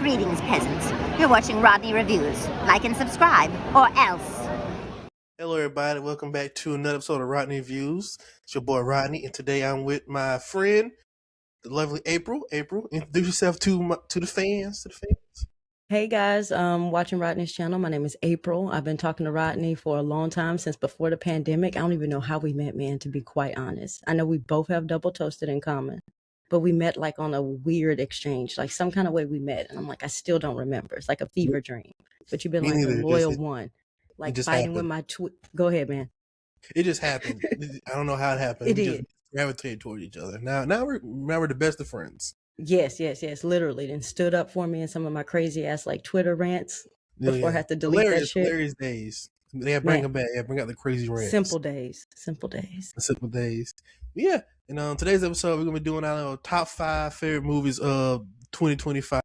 Greetings, peasants. You're watching Rodney Reviews. Like and subscribe, or else. Hello, everybody. Welcome back to another episode of Rodney Reviews. It's your boy Rodney, and today I'm with my friend, the lovely April. April, introduce yourself to the fans. Hey guys, watching Rodney's channel. My name is April. I've been talking to Rodney for a long time, since before the pandemic. I don't even know how we met, man, to be quite honest. I know we both have Double Toasted in common, but we met like on a weird exchange, like some kind of way we met. And I'm like, I still don't remember. It's like a fever dream. But you've been like a loyal one, like fighting with my Go ahead, man. It just happened. I don't know how it happened. It we did. just gravitated toward each other. Now we're the best of friends. Yes, literally. Then stood up for me in some of my crazy ass like Twitter rants before I had to delete that shit. Hilarious days. They have bring them back. Yeah, bring out the crazy rants. Simple days. Yeah. And on today's episode, we're gonna be doing our top 5 favorite movies of 2025.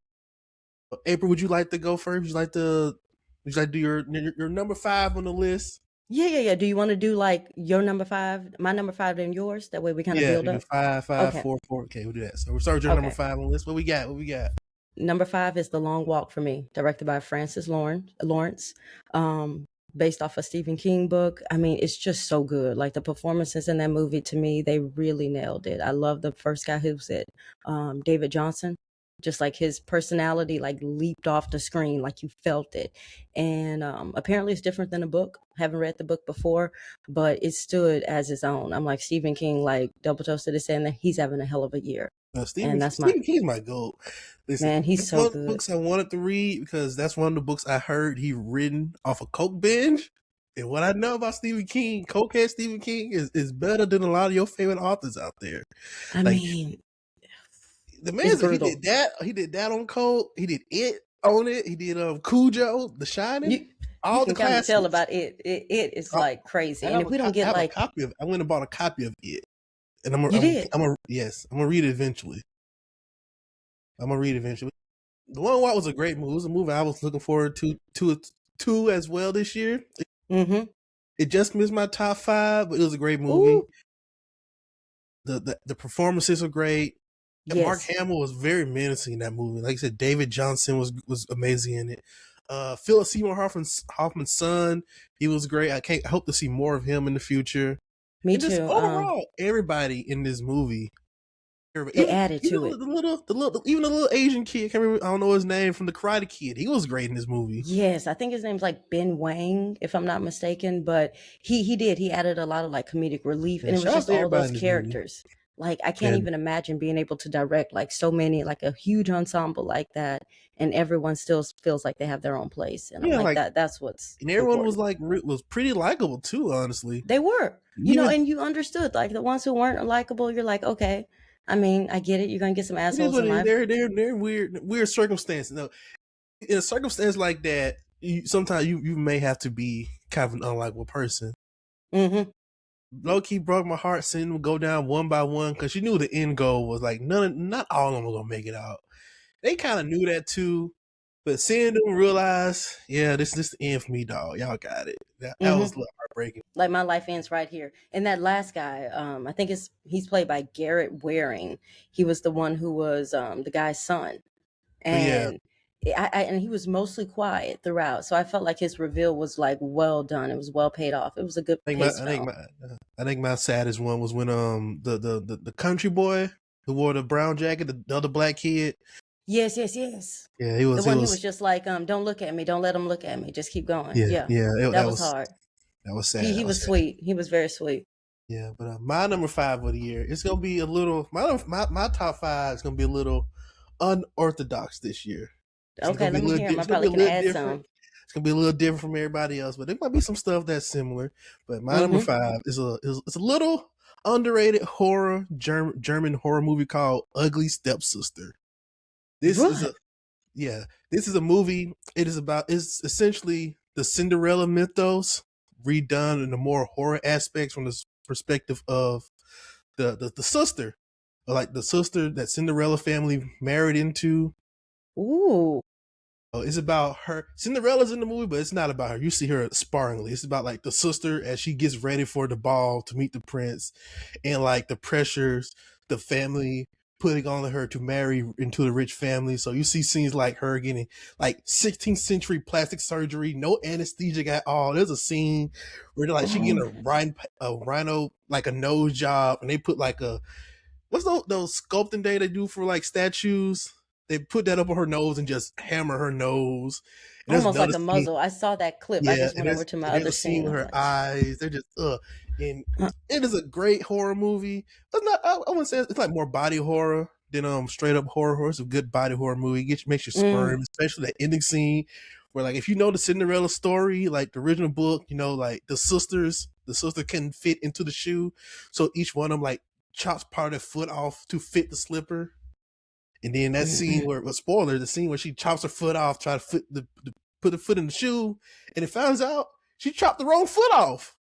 April, would you like to go first? Would you like to do your number 5 on the list? Yeah. Do you want to do like your number 5, my number 5, then yours? That way we kind of build up. 5, Okay. 4. Okay, we'll do that. So we'll start with your number 5 on the list. What we got? Number 5 is The Long Walk for Me, directed by Francis Lawrence, based off a Stephen King book. I mean, it's just so good. Like the performances in that movie, to me, they really nailed it. I love the first guy who's it, David Johnson. Just like his personality like leaped off the screen, like you felt it. And apparently it's different than the book. Haven't read the book before, but it stood as its own. I'm like, Stephen King, like Double Toasted is saying that he's having a hell of a year. Stephen King's my goat. Listen, man, he's so good. Books I wanted to read because that's one of the books I heard he written off a coke binge. And what I know about Stephen King, cokehead Stephen King, is better than a lot of your favorite authors out there. I mean, the man, he did that on coke. He did it on it. He did Cujo, The Shining. You can kind of tell about it. It is like crazy. And if we don't get like a copy of, I went and bought a copy of it. And I'm gonna read it eventually. The Long Walk was a great movie. It was a movie I was looking forward to as well this year. Mm-hmm. It just missed my top 5, but it was a great movie. Ooh. The performances are great. And Mark Hamill was very menacing in that movie. Like I said, David Johnson was amazing in it. Philip Seymour Hoffman's son, he was great. I hope to see more of him in the future. Me too. Overall, everybody in this movie, they added to it. Even the little Asian kid, I don't know his name, from the Karate Kid. He was great in this movie. Yes, I think his name's like Ben Wang, if I'm not mistaken. But he added a lot of like comedic relief, and it was just all those characters. Like I can't even imagine being able to direct like so many, like a huge ensemble like that, and everyone still feels like they have their own place. And I'm like that. That's what's. And everyone was pretty likable too. Honestly, they were. You know, and you understood. Like the ones who weren't likable, you're like, okay. I mean, I get it. You're gonna get some assholes in life. They're weird circumstances. No, in a circumstance like that, sometimes you may have to be kind of an unlikable person. Mm-hmm. Low key broke my heart seeing them go down one by one because she knew the end goal was like not all of them were gonna make it out. They kind of knew that too, but seeing them realize, this is the end for me, dog. Y'all got it. That was a little heartbreaking. Like my life ends right here. And that last guy, I think he's played by Garrett Waring. He was the one who was the guy's son, and and he was mostly quiet throughout. So I felt like his reveal was like well done. It was well paid off. It was a good. I think my saddest one was when the country boy who wore the brown jacket, the other black kid. Yes. Yeah, he was the one who was just like, don't look at me, don't let him look at me, just keep going. That was hard. That was sad. He was sweet. He was very sweet. Yeah, but my number 5 of the year, it's gonna be a little. My top 5 is gonna be a little unorthodox this year. Okay, let me hear him. I probably can add some. It's gonna be a little different from everybody else, but there might be some stuff that's similar. But my number 5 is a little underrated horror German horror movie called Ugly Stepsister. This is a movie. It's essentially the Cinderella mythos redone in the more horror aspects from the perspective of the sister, or like the sister that Cinderella family married into. Ooh. It's about her. Cinderella's in the movie, but it's not about her. You see her sparingly. It's about like the sister as she gets ready for the ball to meet the prince, and like the pressures the family putting on her to marry into the rich family. So you see scenes like her getting like 16th century plastic surgery, no anesthesia at all. There's a scene where like she getting a rhino like a nose job, and they put like a what's those sculpting day they do for like statues? They put that up on her nose and just hammer her nose. And almost like a muzzle. I saw that clip. I just went over to my other scene with her like, eyes. They're just and it is a great horror movie. It's not. I wouldn't say it's like more body horror than straight up horror. It's a good body horror movie. Makes you squirm, especially the ending scene where like if you know the Cinderella story, like the original book, you know like the sister can fit into the shoe, so each one of them like chops part of their foot off to fit the slipper. And then that scene where, spoiler, the scene where she chops her foot off, try to put the foot in the shoe, and it finds out she chopped the wrong foot off.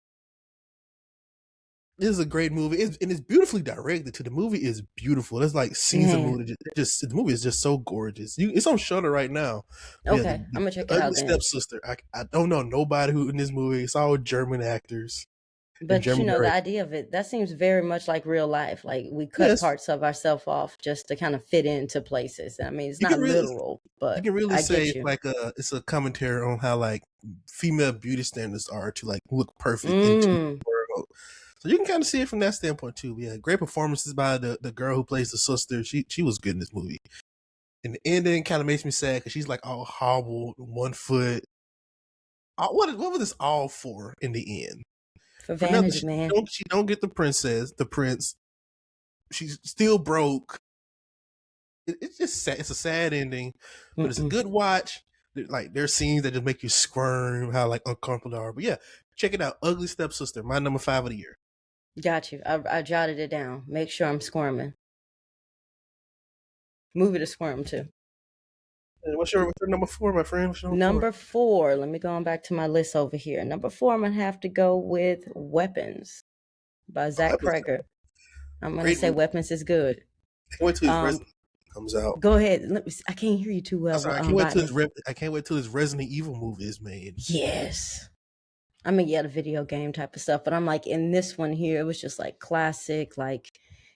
This is a great movie, and it's beautifully directed too. The movie is beautiful. There's like scenes of the movie. The movie is just so gorgeous. It's on Shudder right now. Okay, I'm gonna check it out. Ugly Stepsister. I don't know nobody who in this movie. It's all German actors. But you know, the idea of it, that seems very much like real life. Like we cut parts of ourselves off just to kind of fit into places. I mean, it's not literal, but you can really say it's like it's a commentary on how like female beauty standards are to like look perfect into the world. So you can kind of see it from that standpoint too. Yeah, great performances by the girl who plays the sister. She was good in this movie. And the ending kind of makes me sad because she's like all hobbled, 1 foot. What was this all for in the end? For vanity, man. She don't get the prince. She's still broke. It's just sad. It's a sad ending, but it's a good watch. Like there's scenes that just make you squirm, how like uncomfortable they are. But yeah, check it out. Ugly Stepsister, my number 5 of the year. Got you. I jotted it down. Make sure I'm squirming. Movie to squirm to. What's your number 4, my friend? Number 4. Let me go on back to my list over here. Number 4, I'm gonna have to go with Weapons by Zach Cregger. I'm gonna say Weapons is good. I can't wait till his Resident comes out. Go ahead. I can't hear you too well. I can't wait till his Resident Evil movie is made. Yes. I mean, yeah, the video game type of stuff, but I'm like in this one here, it was just like classic, like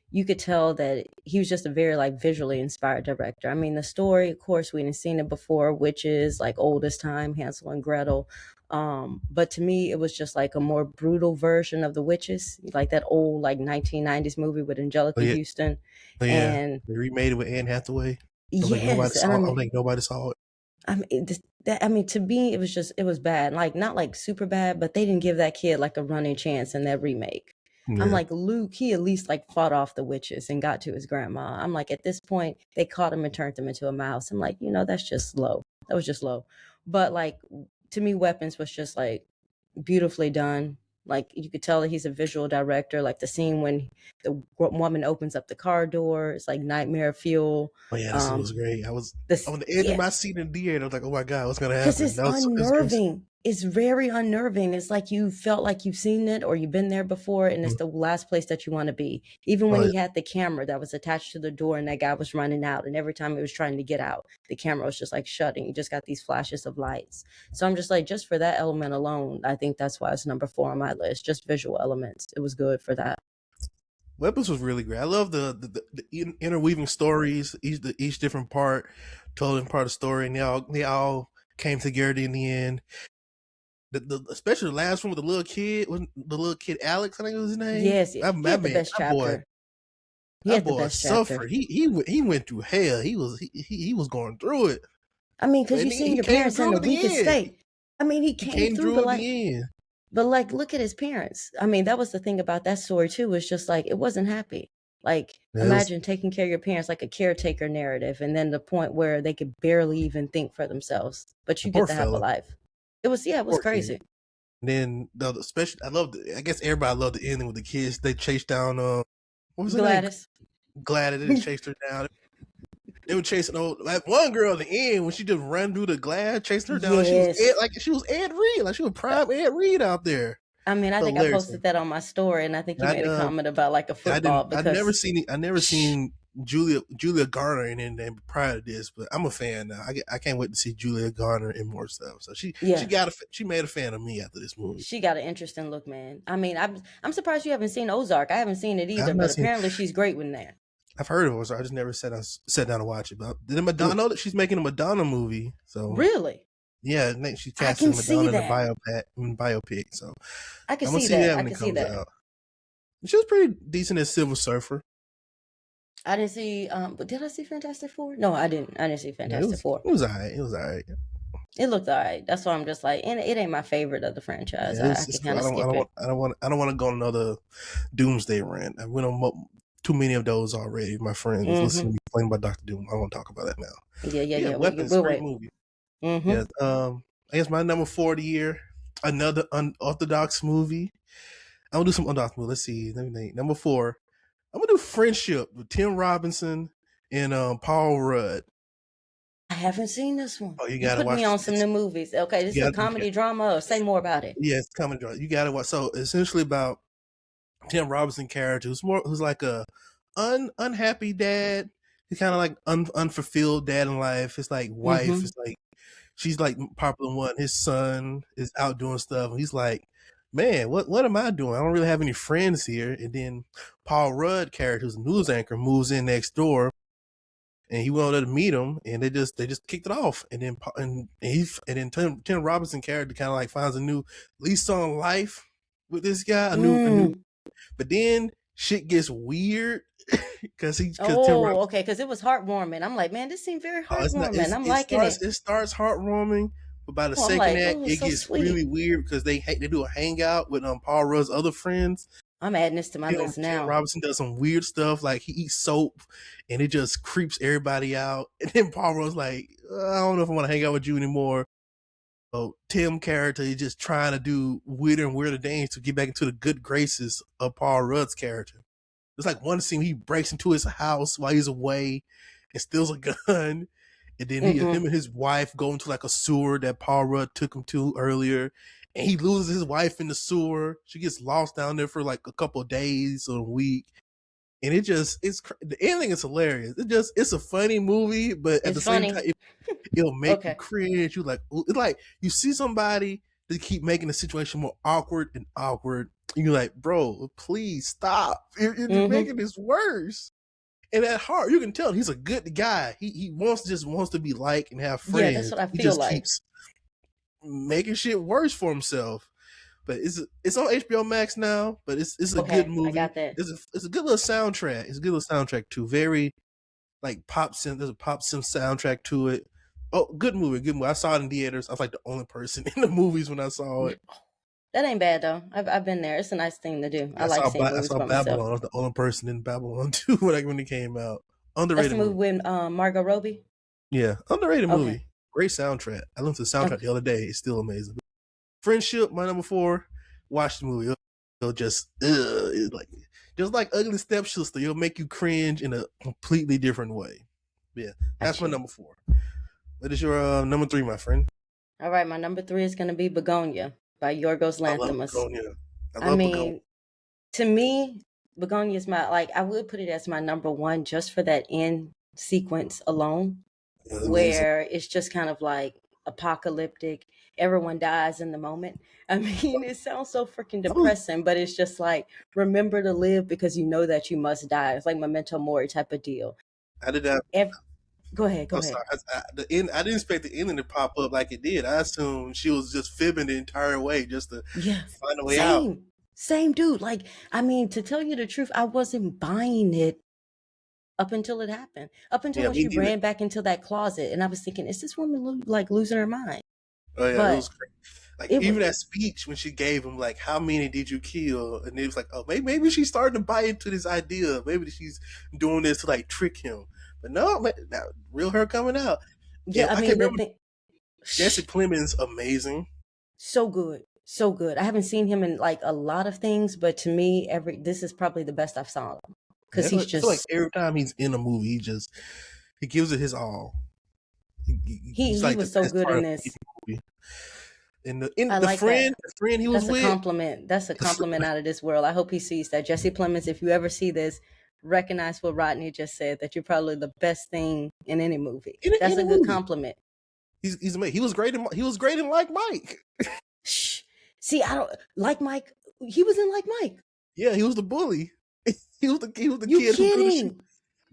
you could tell that he was just a very like visually inspired director. I mean, the story, of course, we hadn't seen it before, witches, like oldest time, Hansel and Gretel. But to me, it was just like a more brutal version of the witches, like that old like 1990s movie with Angelica Houston. And they remade it with Anne Hathaway. I don't think nobody saw it. I mean, to me, it was bad. Like not like super bad, but they didn't give that kid like a running chance in that remake. Yeah. I'm like, Luke, he at least like fought off the witches and got to his grandma. I'm like, at this point, they caught him and turned him into a mouse. I'm like, that's just low. That was just low. But like, to me, Weapons was just like beautifully done. Like you could tell that he's a visual director. Like the scene when the woman opens up the car door, it's like nightmare fuel. Oh yeah, that scene was great. I was on the edge of my seat in the theater. I was like, oh my God, what's gonna happen? Because it's unnerving. It's very unnerving. It's like you felt like you've seen it or you've been there before, and it's the last place that you want to be. Even when he had the camera that was attached to the door and that guy was running out, and every time he was trying to get out, the camera was just like shutting. You just got these flashes of lights. So I'm just like, just for that element alone, I think that's why it's number 4 on my list. Just visual elements. It was good for that. Weapons was really great. I love the interweaving stories. Each different part told them part of the story, and they all came together in the end. Especially the last one with the little kid Alex, I think it was his name. Yes, he had the best chapter. That boy suffered. He went through hell. He was going through it. I mean, because you seen your parents in the weakest state. I mean, he came through at the end. But like, look at his parents. I mean, that was the thing about that story too. Was just like it wasn't happy. Like imagine taking care of your parents, like a caretaker narrative, and then the point where they could barely even think for themselves. But you get to have a life. It was crazy. And then especially, I guess everybody loved the ending with the kids. They chased down what was her Gladys. Name? Gladys. They chased her down. They were chasing like one girl at the end when she just ran through the glass, chasing her down. Yes. She was Ed Reed, like she was prime Ed Reed out there. I mean, I think I posted that on my story, and I think you made a comment about like a football. I never seen Julia Garner in anything prior to this, but I'm a fan now. I can't wait to see Julia Garner in more stuff. So she made a fan of me after this movie. She got an interesting look, man. I mean, I'm surprised you haven't seen Ozark. I haven't seen it either, but apparently she's great with that. I've heard of her, so I just never sat down to watch it. But then Madonna, I know that she's making a Madonna movie. So Really? yeah, she's I casting can see Madonna in a that. biopic. So I can I'm gonna see see that. that I when can it see comes that. out. She was pretty decent as Silver Surfer. I didn't see. But did I see Fantastic Four? No, I didn't. I didn't see Yeah, Fantastic Four. it was alright. It was alright. It looked alright. That's why I'm just like, and it ain't my favorite of the franchise. Yeah, I it's can cool. kind of skip it. I don't want to go on another Doomsday rant. I went on too many of those already. My friends listening to me complain about Doctor Doom. I don't want to talk about that now. Yeah. Weapons, We'll great wait. movie. Mm-hmm. Yeah. I guess my number 4 of the year, another unorthodox movie. I'm gonna do some unorthodox movie. Let's see. Let me think. Number 4. I'm gonna do Friendship with Tim Robinson and Paul Rudd. I haven't seen this one. Oh, you You gotta put watch me on this. some new movies. Okay, this is a comedy drama. Or say more about it. Yeah, it's comedy drama. You gotta watch. So essentially about Tim Robinson character who's like a unhappy dad. He's kind of like unfulfilled dad in life. His like wife is like, she's like popular one. His son is out doing stuff, and he's like, man, what am I doing? I don't really have any friends here. And then Paul Rudd character, who's a news anchor, moves in next door, and he wanted to meet him, and they just kicked it off. And then Tim Robinson character kind of like finds a new lease on life with this guy, a new. But then shit gets weird because because it was heartwarming. I'm like, man, this seemed very heartwarming. I'm liking it. It starts heartwarming, but by the second act, it gets really weird because they do a hangout with Paul Rudd's other friends. I'm adding this to my list now. Tim Robinson does some weird stuff, like he eats soap, and it just creeps everybody out. And then Paul Rudd's like, I don't know if I want to hang out with you anymore. So Tim character is just trying to do weirder and weirder things to get back into the good graces of Paul Rudd's character. There's like one scene he breaks into his house while he's away and steals a gun. And then him and his wife go into like a sewer that Paul Rudd took him to earlier. And he loses his wife in the sewer. She gets lost down there for like a couple of days or a week. And the ending is hilarious. It's a funny movie, but at the same time, it'll make you cringe. You it's like you see somebody that keep making the situation more awkward and awkward. And you're like, bro, please stop. You're making this worse. And at heart, you can tell he's a good guy. He wants to be liked and have friends. Yeah, that's what I feel he just like. keeps making shit worse for himself. But it's on HBO Max now. But it's a good movie. I got that. It's a good little soundtrack. It's a good little soundtrack too. Very like pop synth. There's a pop synth soundtrack to it. Oh, good movie, good movie. I saw it in theaters. I was like the only person in the movies when I saw it. That ain't bad though. I've been there. It's a nice thing to do. I like seeing movies by myself. Babylon. I was the only person in Babylon too when it came out. Underrated. That's the movie with Margot Robbie. Yeah, underrated movie. Great soundtrack. I listened to the soundtrack the other day. It's still amazing. Friendship, my number 4. Watch the movie. It'll just like Ugly Stepsister. It'll make you cringe in a completely different way. Yeah, that's my number 4. What is your number 3, my friend? All right, my number 3 is going to be Begonia by Yorgos Lanthimos. I mean, Begonia. To me, Begonia is I would put it as my number 1 just for that end sequence alone, where it's just kind of like apocalyptic. Everyone dies in the moment. I mean, it sounds so freaking depressing, but it's just like, remember to live because you know that you must die. It's like Memento Mori type of deal. I did that. Go ahead. Sorry. I didn't expect the ending to pop up like it did. I assumed she was just fibbing the entire way just to find a way out. Same dude. Like, I mean, to tell you the truth, I wasn't buying it up until it happened. Up until when she ran back into that closet, and I was thinking, is this woman losing her mind? Oh yeah, it was crazy. Like even that speech when she gave him, like, how many did you kill? And it was like, oh, maybe she's starting to buy into this idea. Maybe she's doing this to like trick him. But no, now real her coming out. Yeah, I mean, Jesse Plemons, amazing. So good. I haven't seen him in like a lot of things, but to me, this is probably the best I've saw him because he's just like every time he's in a movie, he gives it his all. He was so good in this. The friend he was with. That's a compliment out of this world. I hope he sees that. Jesse Plemons, if you ever see this, recognize what Rodney just said, that you're probably the best thing in any movie. That's a good compliment. He's amazing. He was great in Like Mike. See, I don't like Mike. He was in Like Mike. Yeah, he was the bully. He was the kid. You kidding?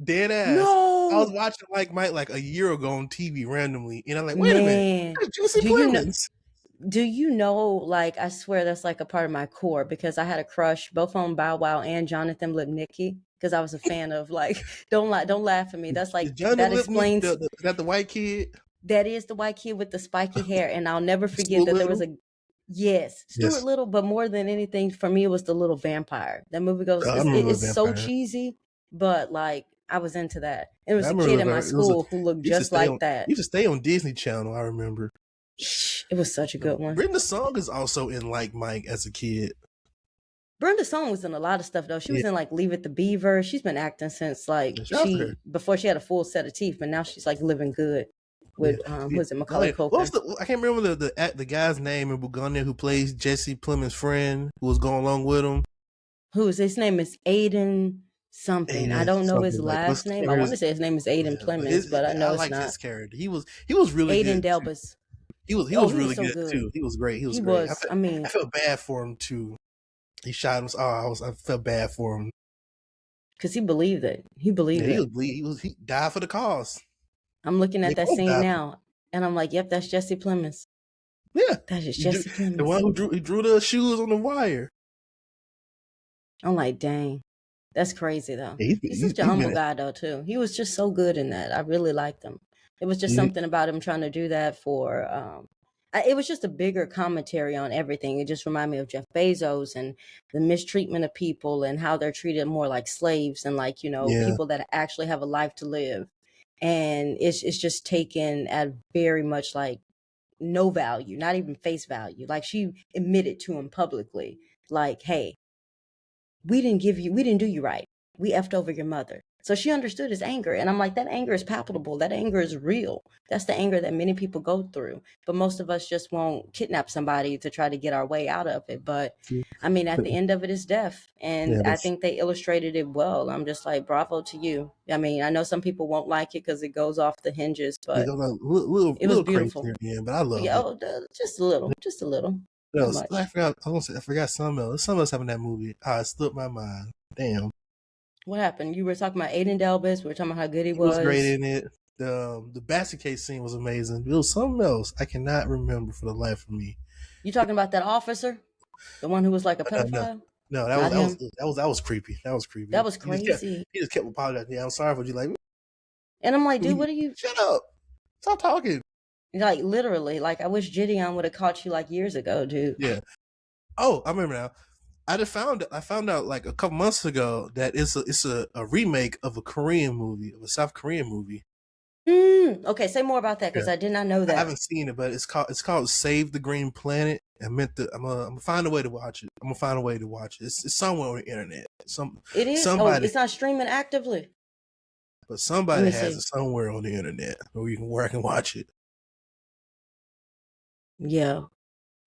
Dead ass. I was No, watching like Mike like a year ago on TV randomly, and I'm like, wait a minute, man. that's Juicy Do you know? Plemons. Do you know? Like, I swear that's like a part of my core because I had a crush both on Bow Wow and Jonathan Lipnicki because I was a fan of like. Don't laugh at me. That's Is like Johnny that Lipnick explains. that the white kid? That is the white kid with the spiky hair, and I'll never forget Stuart that there was Little? a yes, Stuart Yes. Little, but more than anything for me it was the little vampire. That movie goes I remember the it's so vampire. cheesy, but like I was into that. It was I a remember kid the in my vampire. It was a school who looked used to just stay on like that. used to stay on Disney Channel, I remember. It was such a good one. Brenda Song is also in Like Mike as a kid. Brenda Song was in a lot of stuff though. She was Yeah. in like Leave It to Beaver. She's been acting since like Shout out to her. before she had a full set of teeth, but now she's like living good with who's it, Macaulay What Culkin. was I can't remember the guy's name in Bugonia who plays Jesse Plemons' friend who was going along with him. His name is Aiden something. I Aiden don't know his something, like, last name. I want to say his name is Aiden Plemons, but I know it's liked not. his character. He was really Aiden good. Delbus. He was Oh, he was really so good, good. too. He was great. He was He great. was. I mean, I felt bad for him too. He shot him. I felt bad for him. because he believed it. He believed Yeah, it. he died for the cause. I'm looking at They that both scene died. now, and I'm like, yep, that's Jesse Plemons. Yeah, That is Jesse Plemons. the one who drew the shoes on the wire. I'm like, dang. That's crazy though. Yeah, He's such a humble guy though too. He was just so good in that. I really liked him. It was just something about him trying to do that for it was just a bigger commentary on everything. It just reminded me of Jeff Bezos and the mistreatment of people and how they're treated more like slaves and like, people that actually have a life to live. And it's just taken at very much like no value, not even face value. Like she admitted to him publicly, like, hey, we didn't do you right. We effed over your mother. So she understood his anger. And I'm like, that anger is palpable. That anger is real. That's the anger that many people go through. But most of us just won't kidnap somebody to try to get our way out of it. But I mean, at the end of it is death. And I think they illustrated it well. I'm just like, bravo to you. I mean, I know some people won't like it because it goes off the hinges, but it was beautiful. Yeah, but I love it. Just a little. No, I forgot something else. Something else happened in that movie. It slipped my mind. Damn. What happened? You were talking about Aiden Delbus. We were talking about how good he was great in it. The basket case scene was amazing. It was something else I cannot remember for the life of me. You talking about that officer, the one who was like a pedophile? No, that was creepy. That was creepy. That was crazy. He just kept apologizing. Yeah, I'm sorry for you. Like, and I'm like, dude, what are you? Shut up! Stop talking. Like literally, like I wish Gideon would have caught you like years ago, dude. Yeah. Oh, I remember now. I found out like a couple months ago that it's a remake of a Korean movie, of a South Korean movie. Okay, say more about that because I did not know that. I haven't seen it, but it's called Save the Green Planet. I'm gonna find a way to watch it. It's somewhere on the internet. It is. It's not streaming actively. But somebody has it somewhere on the internet where I can watch it. Yeah.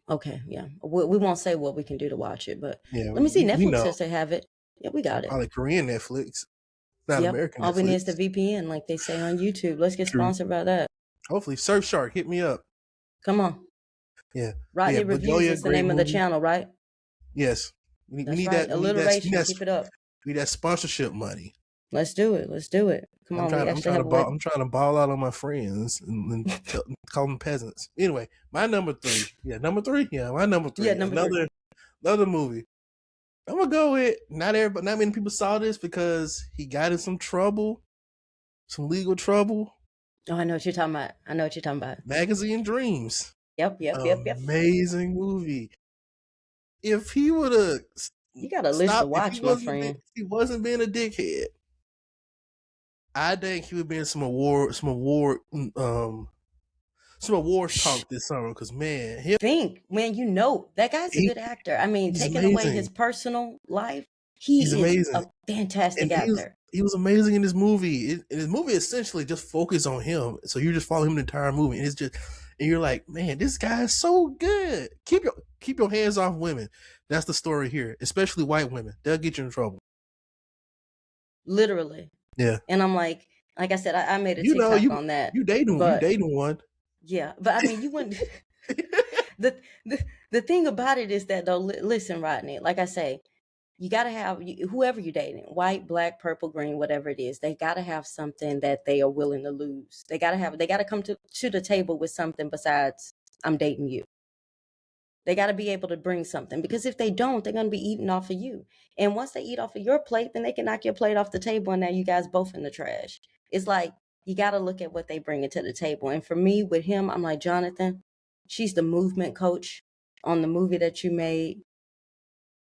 Okay, yeah. We won't say what we can do to watch it, but yeah, let me see. Netflix says they have it. Yeah, we got it. Probably Korean Netflix. Not American All Netflix. we need is the VPN, like they say on YouTube. Let's get sponsored by that. Hopefully. Surfshark, hit me up. Come on. Yeah. Rodney Reviews is the name of the channel, right? Yes. We need right. that. Alliteration. Keep it up. We need that sponsorship money. Let's do it. Come on. I'm trying to ball out on my friends and call them peasants. Anyway, my number 3. Yeah, number 3. Yeah, my number 3. Yeah, another movie. I'm gonna go with not many people saw this because he got in some trouble, some legal trouble. Oh, I know what you're talking about. Magazine Dreams. Yep. Amazing movie. If he would have, you got a list to watch, my friend. If he wasn't being a dickhead, I think he would be in some awards talk this summer. Because man, that guy's a good actor. I mean, taking away his personal life, he's amazing. A fantastic actor. He was amazing in this movie. His movie essentially just focused on him, so you just follow him the entire movie, and you're like, man, this guy is so good. Keep your hands off women. That's the story here, especially white women. They'll get you in trouble. Literally. Yeah. And I'm like I said, I made a TikTok on that. You dating one. Yeah, but I mean, you wouldn't. The thing about it is that though, listen, Rodney. Like I say, you got to have whoever you're dating, white, black, purple, green, whatever it is, they got to have something that they are willing to lose. They got to come to the table with something besides I'm dating you. They got to be able to bring something, because if they don't, they're going to be eating off of you. And once they eat off of your plate, then they can knock your plate off the table, and now you guys both in the trash. It's like, you got to look at what they bring to the table. And for me, with him, I'm like, Jonathan, she's the movement coach on the movie that you made.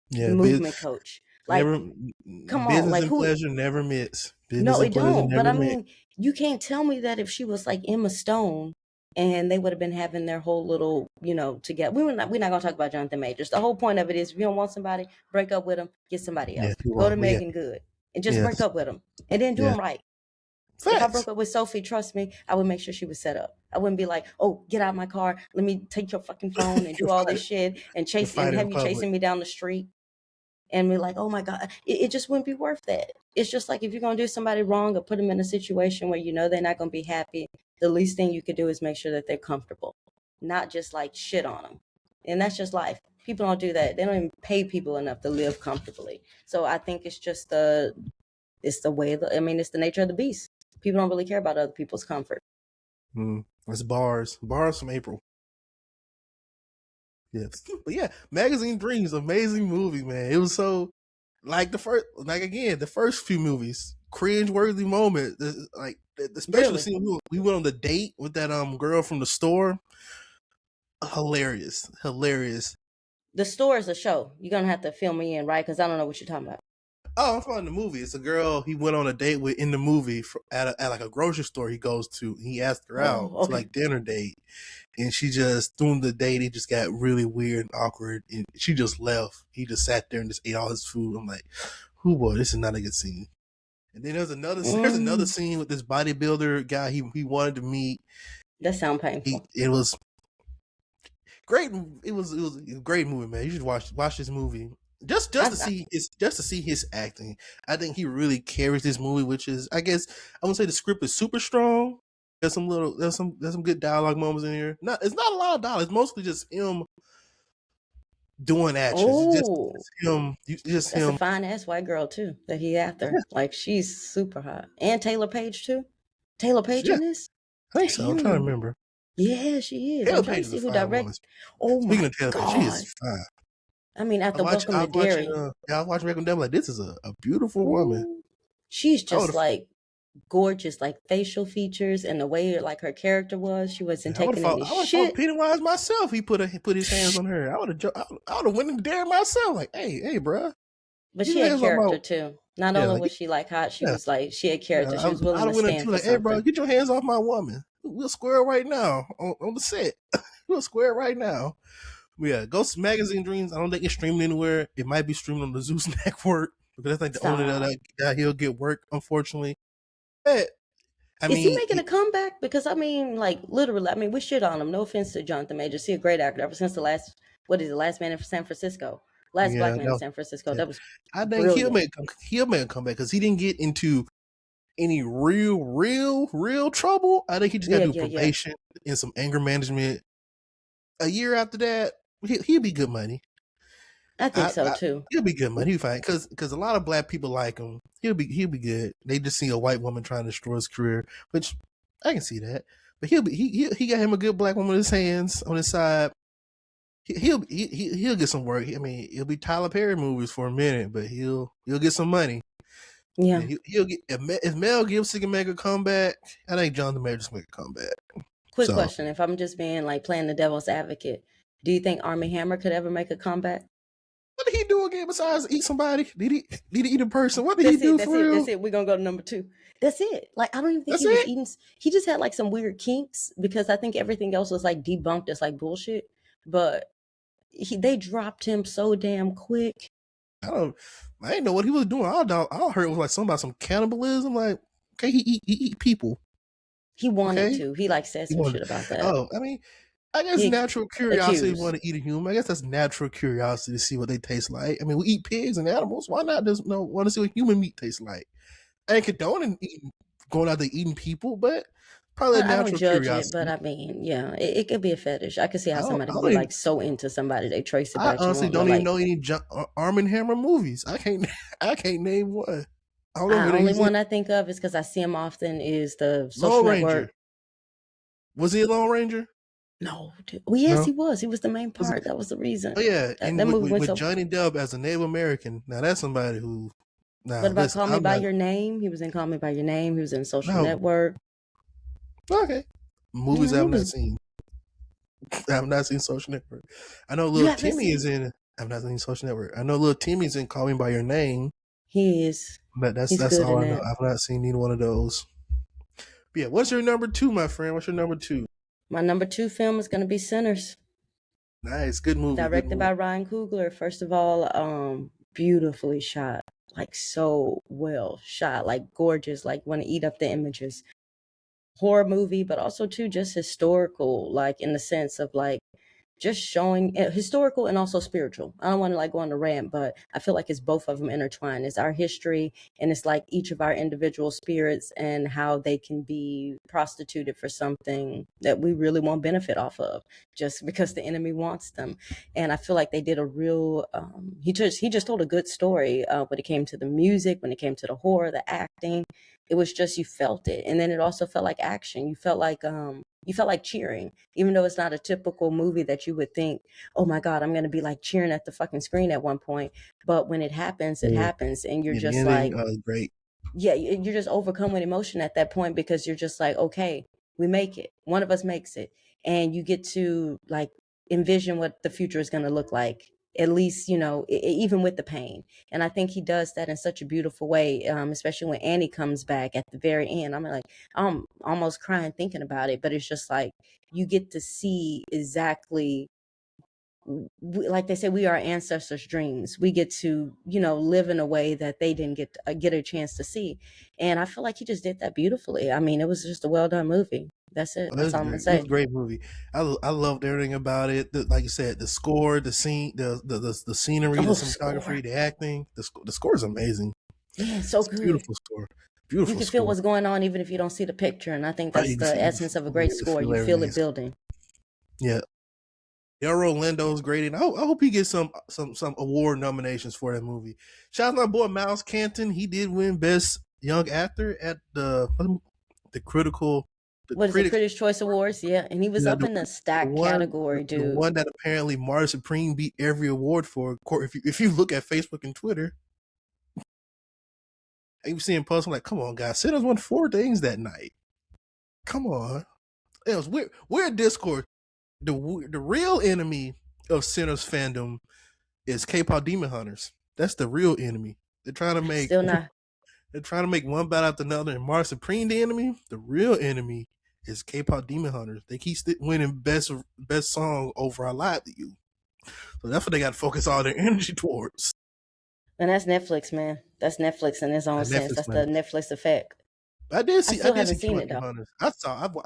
Yeah, Movement coach. Like, come on, business like and who? pleasure never mix. Business No, and it pleasure don't. But never I mix. mean, you can't tell me that if she was like Emma Stone and they would have been having their whole little, together. We're not gonna talk about Jonathan Majors. The whole point of it is, if you don't want somebody, break up with them, get somebody Yeah, else. you Go to won't. But yeah, Megan Good and just break yes, up with them, and then do yeah. them right. If I Facts. broke up with Sophie, trust me, I would make sure she was set up. I wouldn't be like, oh, get out of my car, let me take your fucking phone and do all this shit and have you chasing me down the street and be like, oh my God, it just wouldn't be worth that. It's just like, if you're going to do somebody wrong or put them in a situation where they're not going to be happy, the least thing you could do is make sure that they're comfortable, not just like shit on them. And that's just life. People don't do that. They don't even pay people enough to live comfortably. So I think it's just it's the nature of the beast. People don't really care about other people's comfort. It's bars from April. Yes, but yeah, Magazine Dreams, amazing movie, man. It was so like the first few movies, cringe-worthy moment. Like especially Really? seeing we went on the date with that girl from the store. Hilarious. The store is a show. You're gonna have to fill me in, right? Because I don't know what you're talking about. Oh, I'm finding the movie. It's a girl he went on a date with in the movie at like a grocery store he goes to. He asked her out to like dinner date, and she just during the date it just got really weird and awkward, and she just left. He just sat there and just ate all his food. I'm like, "Who boy, this is not a good scene." And then there's another scene with this bodybuilder guy he wanted to meet. That sounds painful. It was great. It was a great movie, man. You should watch this movie. Just to see his acting. I think he really carries this movie, which is, I guess I wouldn't say the script is super strong. There's some good dialogue moments in here. It's not a lot of dialogue. It's mostly just him doing actions. Oh, just that's him. a fine ass white girl too that he after. Yeah. Like, she's super hot. And Taylor Page too. Taylor Page in this? I think so. I'm trying to remember. Yeah, she is. Taylor I'm trying to see who directed. Oh my God. Speaking of Taylor Page, she is fine. I mean, after Welcome to Derry. I was watching Welcome to Derry, like, this is a beautiful woman. She's just like gorgeous, like facial features and the way like her character was. She wasn't taking any shit. I would have Pennywise myself. He put his hands on her. I would have went in Derry myself. Like, hey, bro. But she had character too. Not only was she like hot, she was like, she had character. She was willing to stand for something. Hey, bro, get your hands off my woman. We'll square right now on the set. We'll square right now. Yeah, Ghost Magazine Dreams. I don't think it's streaming anywhere. It might be streaming on the Zeus Network because that's like the only that he'll get work, unfortunately. But is he making a comeback? Because like literally, we shit on him. No offense to Jonathan Majors. He's a great actor. Ever since the last Man in San Francisco, Black Man in San Francisco. Yeah. That was. I think brilliant. he'll make a comeback because he didn't get into any real trouble. I think he just got to do probation and some anger management. A year after that, he'll be good money. I think so too. He'll be good money. He'll be fine because a lot of black people like him. He'll be good. They just see a white woman trying to destroy his career, which I can see that. But he got him a good black woman with his hands on his side. He'll get some work. He'll be Tyler Perry movies for a minute, but he'll get some money. Yeah, he'll get if Mel Gibson can make a comeback. I think Jonathan Majors can make a comeback. Quick question: if I'm just being like playing the devil's advocate, do you think Armie Hammer could ever make a comeback? What did he do again besides eat somebody? Did he eat a person? What did he do for real? That's it. We're gonna go to number 2. That's it. Like, I don't even think he was eating. He just had like some weird kinks because I think everything else was like debunked as like bullshit. But they dropped him so damn quick. I didn't know what he was doing. I heard it was like something about some cannibalism. Like, okay, he eat people. He wanted to. He like said some shit about that. Oh, I guess natural curiosity want to eat a human. I guess that's natural curiosity to see what they taste like. We eat pigs and animals. Why not just want to see what human meat tastes like? I ain't condoning going out there eating people, but Probably a I don't natural judge it, but curiosity. I mean, yeah, it could be a fetish. I could see how somebody I could don't be even, like so into somebody they trace it I back to honestly them. But don't even like, know any Arm and Hammer movies. I can't I can't name one. I don't know I where only he's in. one I think of is because I see him often is the Lone Social Ranger. Network. Was he a Lone Ranger? No, dude. Well, yes, No. he was. He was the main Was part. That was the reason. Oh yeah, That and that movie went with so. Johnny Depp as a Native American. Now that's somebody who. Nah, What about listen, Call Me I'm by not. Your Name? He was in Call Me by Your Name. He was in Social No. Network. Okay. Movies Yeah, I he have not was. seen. I have not seen Social Network. I know You Little haven't Timmy is seen? in. I've not seen Social Network. I know Little Timmy's in Call Me by Your Name, He is. but He's that's good all in I know. that. I've not seen either one of those. But yeah, what's your number two, my friend? What's your number two? My number 2 film is going to be Sinners, Nice, good movie, good directed movie. by Ryan Coogler. First of all, beautifully shot, like so well shot, like gorgeous, like want to eat up the images. Horror movie, but also too just historical, like in the sense of like just showing historical and also spiritual. I don't want to like go on a rant, but I feel like it's both of them intertwined. It's our history and it's like each of our individual spirits and how they can be prostituted for something that we really won't benefit off of just because the enemy wants them. And I feel like they did a real he just told a good story when it came to the music, when it came to the horror, the acting. It was just you felt it. And then it also felt like action. You felt like cheering, even though it's not a typical movie that you would think, oh my God, I'm going to be like cheering at the fucking screen at one point. But when it happens, it Yeah, happens. And you're yeah, the just ending, like, great. yeah, you're just overcome with emotion at that point because you're just like, okay, we make it. One of us makes it. And you get to like envision what the future is going to look like, at least, even with the pain. And I think he does that in such a beautiful way, especially when Annie comes back at the very end. I'm almost crying thinking about it, but it's just like you get to see exactly like they say, we are our ancestors' dreams. We get to, live in a way that they didn't get a chance to see. And I feel like he just did that beautifully. I mean, it was just a well done movie. That's it. Oh, That's that's all I'm gonna great. It was say. a great movie. I loved everything about it. Like you said, the score, the scene, the scenery, the Oh, cinematography, score. the acting. The score is amazing. Yeah, so It's a good. beautiful score. You Beautiful can feel score. what's going on even if you don't see the picture. And I think Right, that's the essence of a you great get to score. feel You feel everything. it building. Yeah. Delroy Lindo's great, and I hope he gets some award nominations for that movie. Shout out to my boy Miles Canton. He did win Best Young Actor at the critical, the What is it? critics, Critics' Choice Awards? Yeah. And he was yeah, up in the stack category, the dude. one that apparently Marty Supreme beat every award for. If you look at Facebook and Twitter, and you see him posting like, "Come on, guys, Sinners won 4 things that night. Come on." It was we're Discord. The real enemy of Sinners fandom is K-pop Demon Hunters. That's the real enemy. They're trying to make Still not. they're trying to make one battle after another, and Mars Supreme the enemy. The real enemy is K-pop Demon Hunters. They keep winning best song over I Lied to You. So that's what they got to focus all their energy towards. And that's Netflix, man. That's Netflix in its own sense. That's the Netflix effect. I did I see still haven't seen it K-pop though. Hunters.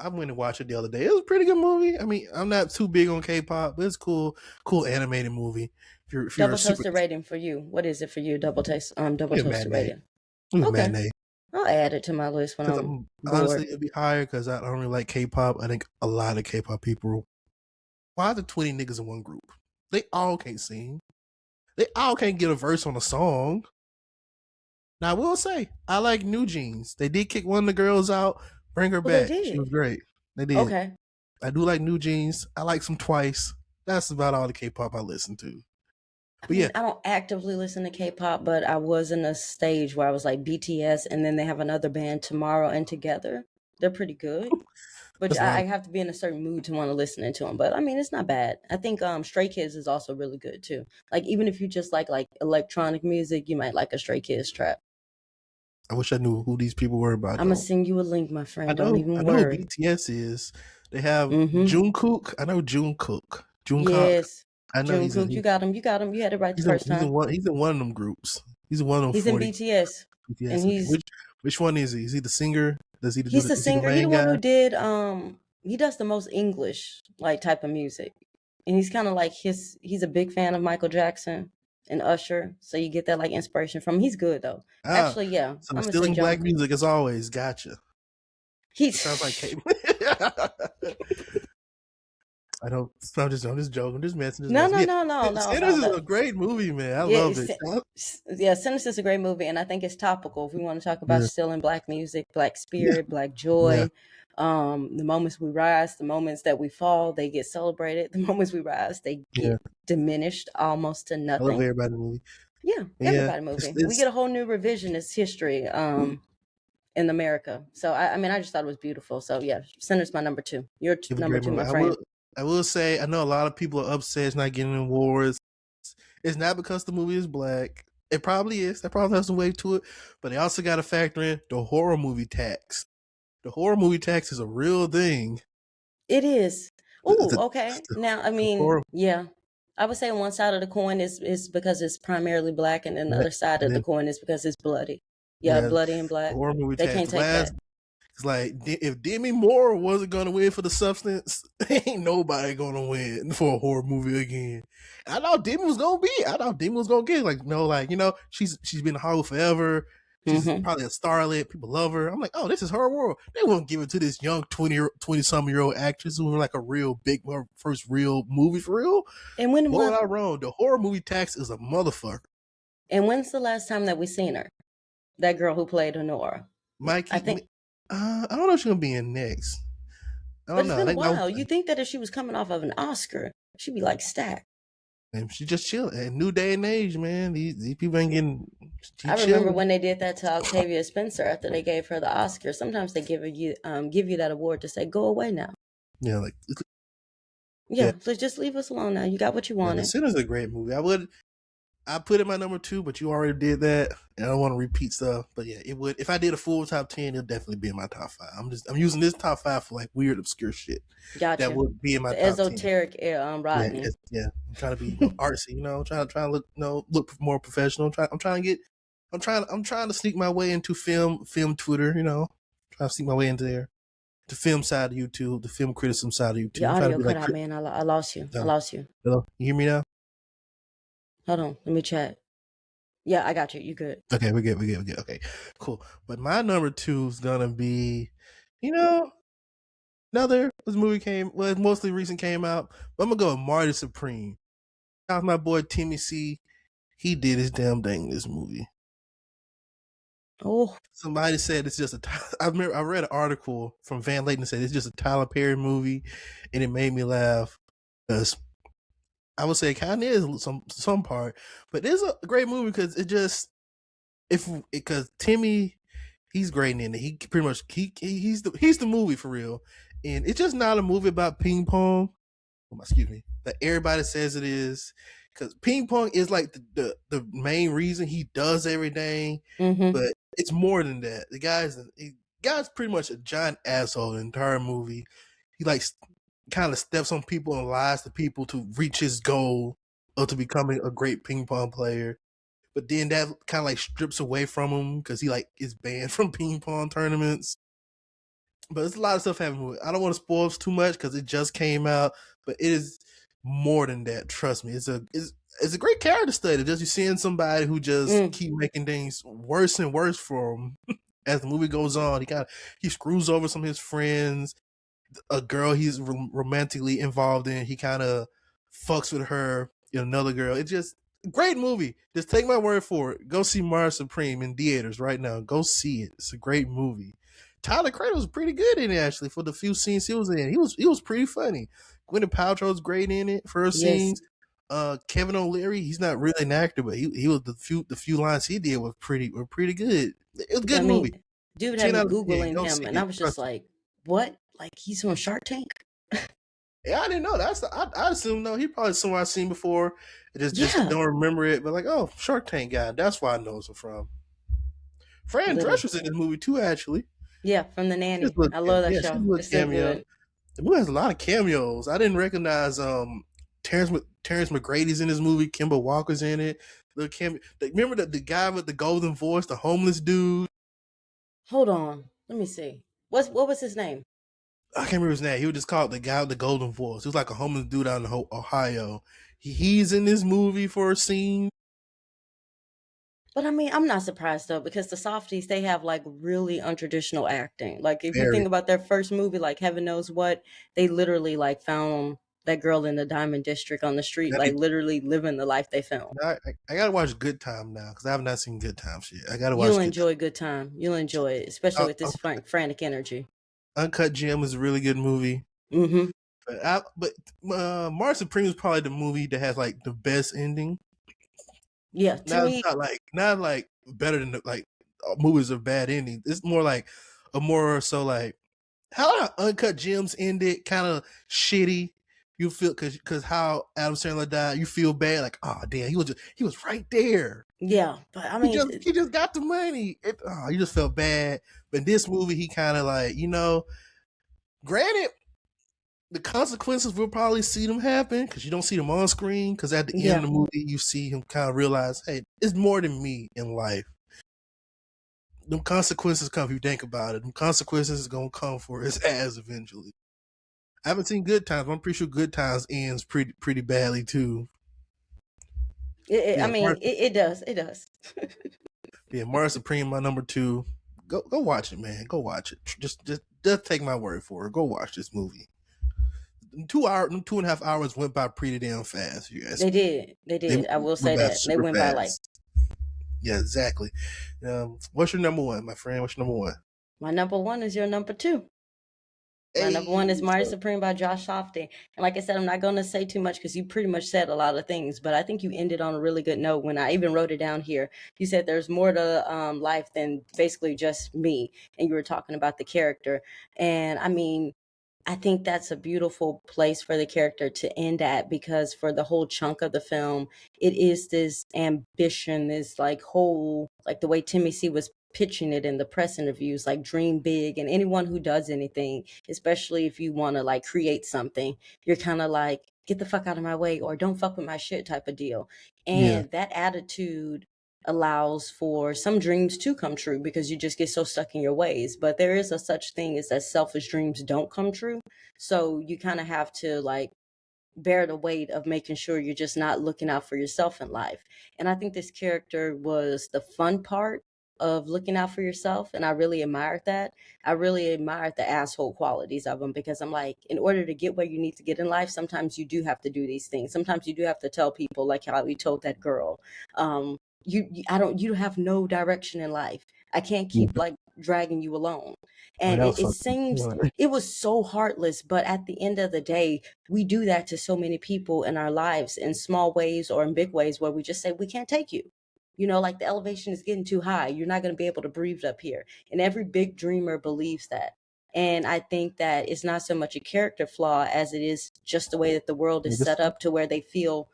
I went and watched it the other day. It was a pretty good movie. I mean, I'm not too big on K-pop, but it's cool animated movie. If you're Double toasted rating for you. What is it for you? Double toasted rating. It was Okay. matinee. I'll add it to my list when I'm bored. Honestly, it'd be higher because I don't really like K-pop. I think a lot of K-pop people. Why are the 20 niggas in one group? They all can't sing. They all can't get a verse on a song. Now, I will say, I like New Jeans. They did kick one of the girls out, bring her back. She was great. They did. Okay. I do like New Jeans. I like some Twice. That's about all the K-pop I listen to. But yeah, I don't actively listen to K-pop, but I was in a stage where I was like BTS, and then they have another band, Tomorrow and Together. They're pretty good. But I have to be in a certain mood to want to listen to them. But I mean, it's not bad. I think Stray Kids is also really good too. Like even if you just like electronic music, you might like a Stray Kids track. I wish I knew who these people were. About I'm gonna send you a link, my friend. I know who BTS is. They have Jungkook. I know Jungkook. Yes, I know Jungkook. You got him. You had it right the first time. He's in one of them groups. He's in one of them. He's 40. In BTS. And he's which one is he? Is he the singer? Does he? He's the singer. He's the one who did. He does the most English like type of music, and he's kind of like he's a big fan of Michael Jackson and Usher, so you get that like inspiration from him. He's good though. Actually, yeah. So I'm stealing black music as always. Gotcha. He sounds like I don't. I'm just joking. I'm just messing. No, Yeah, Sinners is no. a great movie, man. I Yeah, love it. yeah, Sinister is a great movie, and I think it's topical. If we want to talk about Yeah, still in Black music, Black yeah, spirit, Black yeah, joy, the moments we rise, the moments that we fall, they get celebrated. The moments we rise, they yeah. get diminished almost to I love nothing. everybody movie. Yeah, Yeah, everybody movie. We get a whole new revisionist history in America. So I mean, I just thought it was beautiful. So yeah, Sinner's my number 2. You're it's a number great 2, movie. my friend. I will say, I know a lot of people are upset it's not getting awards. It's not because the movie is black. It probably is. That probably has some weight to it. But they also got to factor in the horror movie tax. The horror movie tax is a real thing. It is. Oh, The- okay. Now, I the mean, horror- yeah. I would say on one side of the coin is because it's primarily black, and then the other side of and the then- coin is because it's bloody. Yeah, Yeah, bloody and black. horror movie They tax. can't take that. It's like, if Demi Moore wasn't gonna win for The Substance, ain't nobody gonna win for a horror movie again. I thought Demi was gonna get it. Like, no, like, you know, she's been in Hollywood forever. She's probably a starlet. People love her. I'm like, oh, this is her world. They won't give it to this young 20-some-year-old actress who was like a real big, first real movie for real. And when Boy, I wrong. The horror movie tax is a motherfucker. And when's the last time that we seen her? That girl who played Honora. Mikey, I think. I don't know if she's gonna be in next. I don't know. But it's been a while. You think that if she was coming off of an Oscar, she'd be like stacked. And she just chilling. And new day and age, man. These people ain't getting. I remember when they did that to Octavia Spencer after they gave her the Oscar. Sometimes they give you that award to say, "Go away now." Yeah, like. Yeah, so just leave us alone now. You got what you wanted. Yeah, Sinner's a great movie. I put it my number 2, but you already did that, and I don't want to repeat stuff. But yeah, it would. If I did a full top 10, it'll definitely be in my top 5. I'm using this top 5 for like weird, obscure shit. Gotcha. That would be in my the top esoteric 10. Rodney. Yeah, I'm trying to be artsy, you know. Trying to look, look more professional. I'm trying to sneak my way into film Twitter, you know. Trying to sneak my way into there. The film side of YouTube, the film criticism side of YouTube. Your audio cut out, man. I lost you. I lost you. Hello, you hear me now? Hold on, let me chat. Yeah, I got you. You good? Okay, we're good. Okay, cool. But my number 2 is gonna be, you know, this movie it's mostly recent came out, but I'm gonna go with Marty Supreme. How's my boy Timmy C? He did his damn thing in this movie. Oh, somebody said it's just I read an article from Van Layton that said it's just a Tyler Perry movie, and it made me laugh because I would say it kind of is some part, but it's a great movie because because Timmy, he's great in it. He pretty much he's the movie for real, and it's just not a movie about ping pong. Excuse me, that everybody says it is, because ping pong is like the main reason he does everything, but it's more than that. The guy's pretty much a giant asshole the entire movie. He like kind of steps on people and lies to people to reach his goal of to becoming a great ping pong player. But then that kind of like strips away from him because he like is banned from ping pong tournaments. But there's a lot of stuff happening. I don't want to spoil too much because it just came out, but it is more than that. Trust me, it's a great character study. Just you seeing somebody who just keep making things worse and worse for him as the movie goes on. He screws over some of his friends. A girl he's romantically involved in, he kind of fucks with her. Another girl. It's just a great movie. Just take my word for it. Go see Marty Supreme in theaters right now. Go see it. It's a great movie. Tyler Craig was pretty good in it actually for the few scenes he was in. He was pretty funny. Gwyneth Paltrow's great in it for her scenes. Kevin O'Leary, he's not really an actor, but he was the few lines he did were pretty good. It was a good movie. Dude had me Googling him, and I was just like, what? Like he's from Shark Tank? Yeah, I didn't know. I assume no. He probably somewhere I've seen before. Just don't remember it. But like, oh, Shark Tank guy. That's why I know him from. Fran Drescher's in this movie too, actually. Yeah, from The Nanny. I love that show. It's so good. The movie has a lot of cameos. I didn't recognize Terrence McGrady's in this movie. Kimber Walker's in it. Remember the guy with the golden voice, the homeless dude? Hold on. Let me see. What was his name? I can't remember his name. He was just called the guy with the golden voice. He was like a homeless dude out in Ohio. He's in this movie for a scene. But I mean, I'm not surprised though, because the softies, they have like really untraditional acting. Like if you Very. think about their first movie, like Heaven Knows What, they literally like found that girl in the Diamond District on the street, I, like need, literally living the life they filmed. I gotta watch Good Time now because I have not seen Good Times yet. I gotta You'll watch Good Time. enjoy Good Time. You'll enjoy it, especially Uh, with uh, this frantic energy. Uncut Gem is a really good movie. Mm-hmm. But Mars Supreme is probably the movie that has like the best ending. Yeah, to me, Not like better than like movies of bad endings. It's more like a more so like how Uncut Gems ended, kind of shitty. You feel because how Adam Sandler died, you feel bad, like, oh damn, he was right there. yeah, but I mean, He just got the money. You just felt bad. But in this movie, he kind of like, granted, the consequences we'll probably see them happen because you don't see them on screen. Because at the end of the movie, you see him kind of realize, hey, it's more than me in life. Them consequences come if you think about it. Them consequences is gonna come for his ass eventually. I haven't seen Good Times, but I'm pretty sure Good Times ends pretty badly too. it does. It does. Yeah, Mars Supreme, my number 2. Go watch it, man. Go watch it. Just take my word for it. Go watch this movie. 2.5 hours went by pretty damn fast. They did. I will say that they went by like. Yeah, exactly. What's your number 1, my friend? What's your number 1? My number 1 is your number 2. My number 1 is Mars Supreme by Josh Safdie. And like I said, I'm not going to say too much because you pretty much said a lot of things, but I think you ended on a really good note when I even wrote it down here. You said there's more to life than basically just me. And you were talking about the character. And I mean, I think that's a beautiful place for the character to end at, because for the whole chunk of the film, it is this ambition, this like whole, like the way Timmy C was pitching it in the press interviews, like dream big. And anyone who does anything, especially if you want to like create something, you're kind of like, get the fuck out of my way or don't fuck with my shit type of deal. And that attitude allows for some dreams to come true because you just get so stuck in your ways. But there is a such thing as that selfish dreams don't come true. So you kind of have to like bear the weight of making sure you're just not looking out for yourself in life. And I think this character was the fun part of looking out for yourself, and I really admired that. I really admired the asshole qualities of him, because I'm like, in order to get where you need to get in life, sometimes you do have to do these things. Sometimes you do have to tell people, like how we told that girl, you have no direction in life. I can't keep like dragging you along. And it seems it was so heartless, but at the end of the day, we do that to so many people in our lives in small ways or in big ways, where we just say, we can't take you. Like the elevation is getting too high. You're not going to be able to breathe up here. And every big dreamer believes that. And I think that it's not so much a character flaw as it is just the way that the world is set up to where they feel,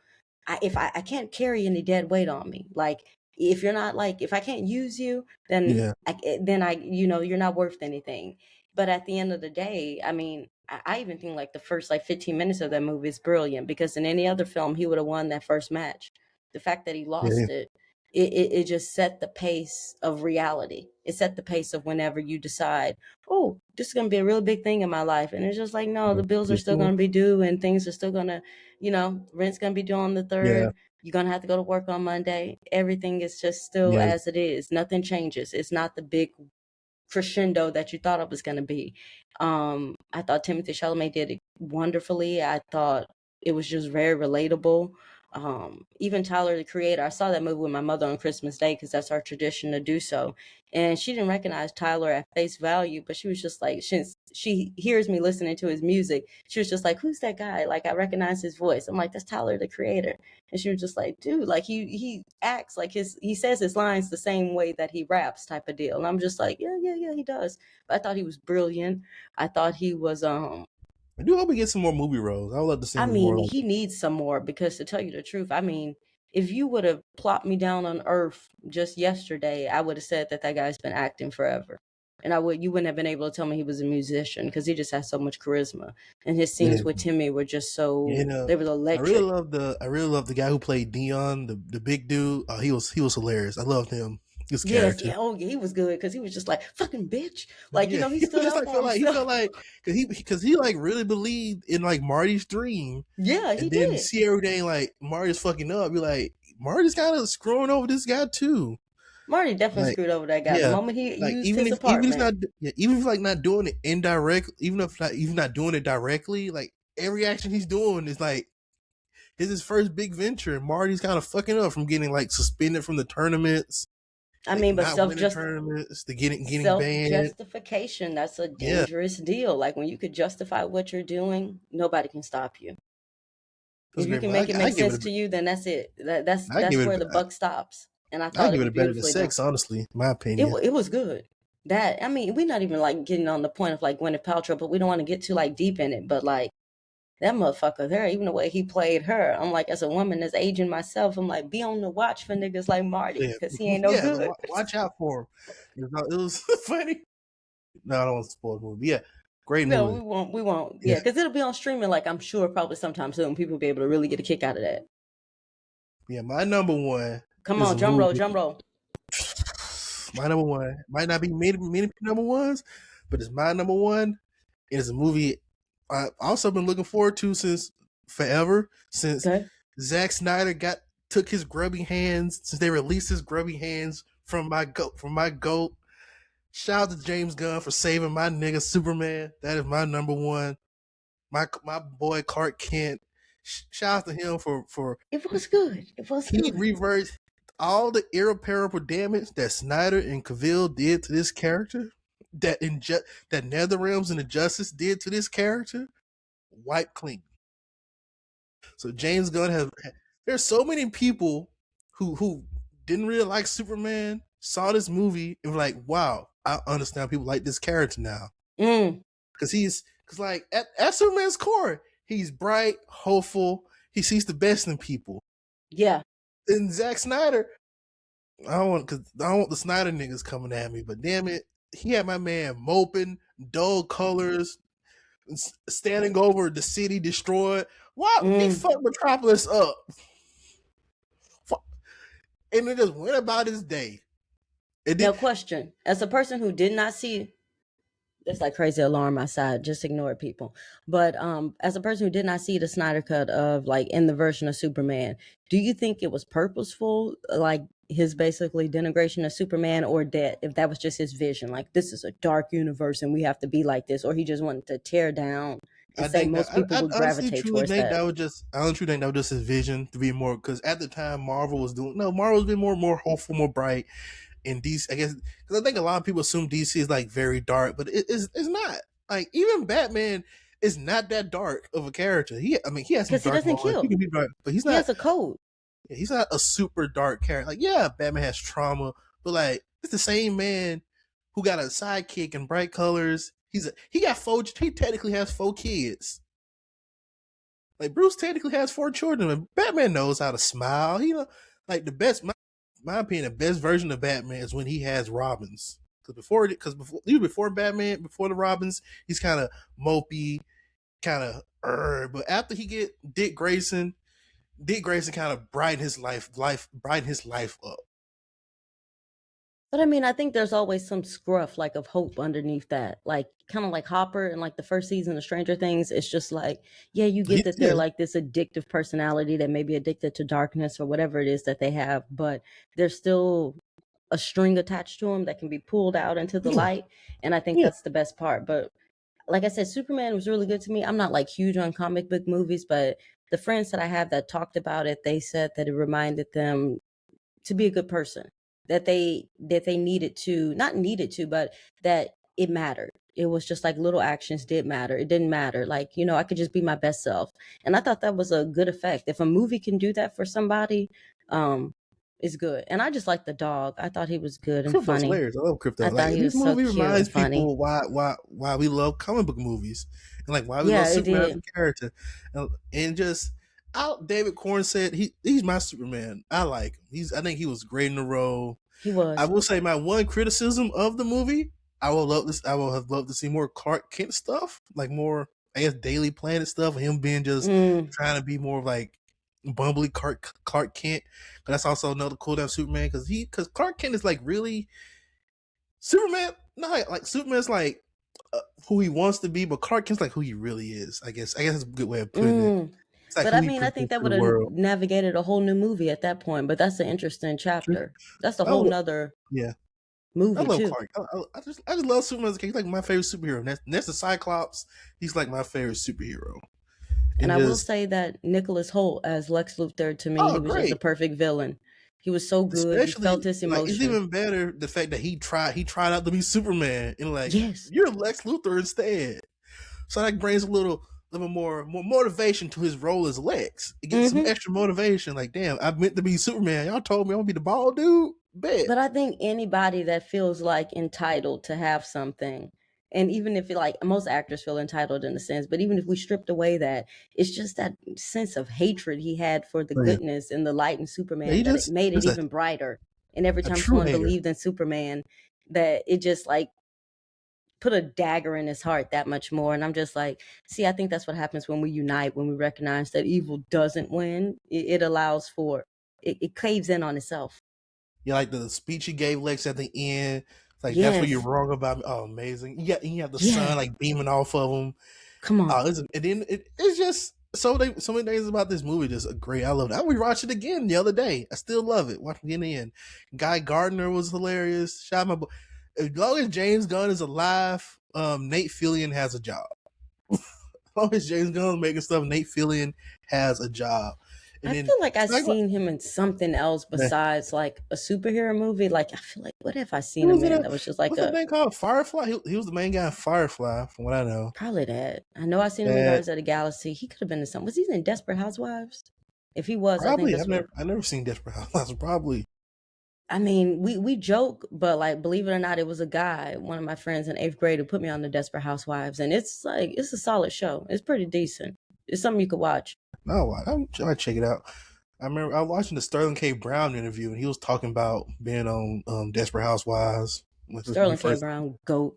I can't carry any dead weight on me. Like, if you're not like, if I can't use you, then you're not worth anything. But at the end of the day, I mean, I even think like the first like 15 minutes of that movie is brilliant, because in any other film, he would have won that first match. The fact that he lost it just set the pace of reality. It set the pace of whenever you decide, oh, this is going to be a real big thing in my life. And it's just like, no, the bills are still going to be due, and things are still going to, rent's going to be due on the 3rd. Yeah. You're going to have to go to work on Monday. Everything is just still as it is. Nothing changes. It's not the big crescendo that you thought it was going to be. I thought Timothée Chalamet did it wonderfully. I thought it was just very relatable. Even Tyler, the Creator, I saw that movie with my mother on Christmas Day because that's our tradition to do so. And she didn't recognize Tyler at face value, but she was just like, she hears me listening to his music. She was just like, who's that guy? Like, I recognize his voice. I'm like, that's Tyler, the Creator. And she was just like, dude, like he acts like he says his lines the same way that he raps type of deal. And I'm just like, yeah, he does. But I thought he was brilliant. I thought he was, I do hope he gets some more movie roles. I would love to see him more. He needs some more, because to tell you the truth, I mean, if you would have plopped me down on Earth just yesterday, I would have said that guy's been acting forever. And you wouldn't have been able to tell me he was a musician, because he just has so much charisma. And his scenes with Timmy were just so, they were electric. I really love the guy who played Dion, the big dude. He was hilarious. I loved him. His character. He was good, because he was just like, fucking bitch. Like, he stood up for himself. He felt like, because he like really believed in like Marty's dream. Yeah, he did. And then see everything like Marty's fucking up. You're like, Marty's kind of screwing over this guy too. Marty definitely Like, screwed over that guy. The yeah, moment he like used his even if he's not, apartment. yeah, even if like not doing it indirect, even not doing it directly, like every action he's doing is like his first big venture. And Marty's kind of fucking up from getting like suspended from the tournaments, I like mean, but not winning tournaments, to getting self banned. justification, that's a Yeah, dangerous deal. Like when you could justify what you're doing, nobody can stop you. that's If you great. can But make it make I give it sense to you, then that's it. That's I give that's it where the buck stops. And I I thought give it it was a better than beautifully done. sex, honestly, in my It opinion. it was good. That, I mean, we're not even like getting on the point of like Gwyneth Paltrow, but we don't want to get too like deep in it. But like that motherfucker there, even the way he played her, I'm like, as a woman that's aging myself, I'm like, be on the watch for niggas like Marty, Yeah, because he ain't no yeah. good. Watch out for him. It was funny. No, I don't want to spoil the movie. Yeah, great No, we movie. won't. We won't. Yeah, Yeah, because it'll be on streaming. Like I'm sure, probably sometime soon, people will be able to really get a kick out of that. yeah. My number one Come is on, a drum roll, movie. drum roll. My number one might not be many number ones, but it's my number one. It is a movie I've also been looking forward to since forever. Since Okay. Zack Snyder took his grubby hands, since they released his grubby hands from my goat. Shout out to James Gunn for saving my nigga Superman. That is my number one. My boy Clark Kent. Shout out to him for It was good. It was he good. reversed all the irreparable damage that Snyder and Cavill did to this character, that NetherRealms and Injustice did to this character, wiped clean. So James Gunn there's so many people who didn't really like Superman, saw this movie and were like, wow, I understand people like this character now. Because like at Superman's core, he's bright, hopeful, he sees the best in people. Yeah. And Zack Snyder, I don't want the Snyder niggas coming at me, but damn it, he had my man moping, dull colors, standing over the city destroyed. Why he fucked Metropolis up? And it just went about his day. Now, question: as a person who did not see, there's like crazy alarm outside. Just ignore it, people. But as a person who did not see the Snyder cut of like in the version of Superman, do you think it was purposeful, like his basically denigration of Superman, or that if that was just his vision, like this is a dark universe and we have to be like this, or he just wanted to tear down and say most people would gravitate towards that? I honestly think that was just his vision to be more, because at the time Marvel's been more hopeful, more bright. In DC, I guess, because I think a lot of people assume DC is like very dark, but it's not. Like even Batman is not that dark of a character. He has some dark doesn't moments. kill. He can be dark, but he's not. He has a code. He's not a super dark character. Like, yeah, Batman has trauma, but like it's the same man who got a sidekick in bright colors. He technically has 4 kids. Like Bruce technically has 4 children, and Batman knows how to smile. Like the best, my opinion, the best version of Batman is when he has Robins. Before Batman, before the Robins, he's kind of mopey, kind of but after he get Dick Grayson kind of brighten his life up. But I mean, I think there's always some scruff like of hope underneath that. Like kind of like Hopper in like the first season of Stranger Things. It's just like, yeah, you get that they're like this addictive personality that may be addicted to darkness or whatever it is that they have, but there's still a string attached to them that can be pulled out into the light. And I think that's the best part. But like I said, Superman was really good to me. I'm not like huge on comic book movies, but the friends that I have that talked about it, they said that it reminded them to be a good person, that they needed to, not needed to, but that it mattered. It was just like little actions did matter. It didn't matter. Like, you know, I could just be my best self. And I thought that was a good effect. If a movie can do that for somebody, it's good. And I just like the dog. I thought he was good and Crypto's funny. hilarious. I love Crypto. I thought he was this movie so cute reminds and funny. people why we love comic book movies, and like why we Yeah, love it Superman as did. a character. And just David Corn said he's my Superman. I like him. I think he was great in the role. He was. I will say my one criticism of the movie, I will have loved to see more Clark Kent stuff, like more, I guess, Daily Planet stuff. Him being just trying to be more like bumbly Clark Kent. But that's also another cool down Superman, because Clark Kent is like really Superman. Not like Superman's like who he wants to be, but Clark Kent's like who he really is. I guess that's a good way of putting it. It's like But who I he mean, I presents think that to the would have world. navigated a whole new movie at that point. But that's an interesting True. chapter. That's a I whole lo- nother yeah, I movie love too. Clark. I just love Superman. He's like my favorite superhero. Next to Cyclops, he's like my favorite superhero. And And I will just say that Nicholas Holt as Lex Luthor, to me, he was just a great. perfect villain. He was so good. You Especially felt his like it's emotion. even better the fact that he tried out to be Superman and like Yes. you're Lex Luthor instead. So that brings a little more motivation to his role as Lex. It gets some hmm extra motivation. Like, damn, I meant to be Superman. Y'all told me I'm gonna be the bald dude. Bet. But I think anybody that feels like entitled to have something, and even if like most actors feel entitled in a sense, but even if we stripped away that, it's just that sense of hatred he had for the Oh, yeah. goodness and the light in Yeah, he Superman that it just made it he's even brighter. And every a time true someone hater. believed in Superman, that it just like put a dagger in his heart that much more. And I'm just like, see, I think that's what happens when we unite, when we recognize that evil doesn't win. It allows for it caves in on itself. Yeah, like the speech he gave Lex at the end. Like that's what you're Yes. wrong about me. Oh, amazing. Yeah, you have the Yeah. sun like beaming off of him. Come on. And then it's just so many things about this movie just great. I love it. I rewatched it again the other day. I still love it. Watching it in the end. Guy Gardner was hilarious. Shot my as long as James Gunn is alive, Nate Fillion has a job. As long as James Gunn is making stuff, Nate Fillion has a job. And I then feel like I've like, seen him in something else besides like a superhero movie. Like I feel like what have I he seen was him in in that was just like what's that thing called? Firefly. He was the main guy in Firefly, from what I know. probably that. I know I seen him in That Guardians of the Galaxy. He could have been in something. Was he in Desperate Housewives? If he was, I think probably that's what. I never seen Desperate Housewives. Probably. I mean, we joke, but like believe it or not, it was a guy, one of my friends in 8th grade, who put me on the Desperate Housewives, and it's like it's a solid show. It's pretty decent. It's something you could watch. No, I check it out. I remember I was watching the Sterling K. Brown interview, and he was talking about being on Desperate Housewives. Sterling K. Brown, GOAT,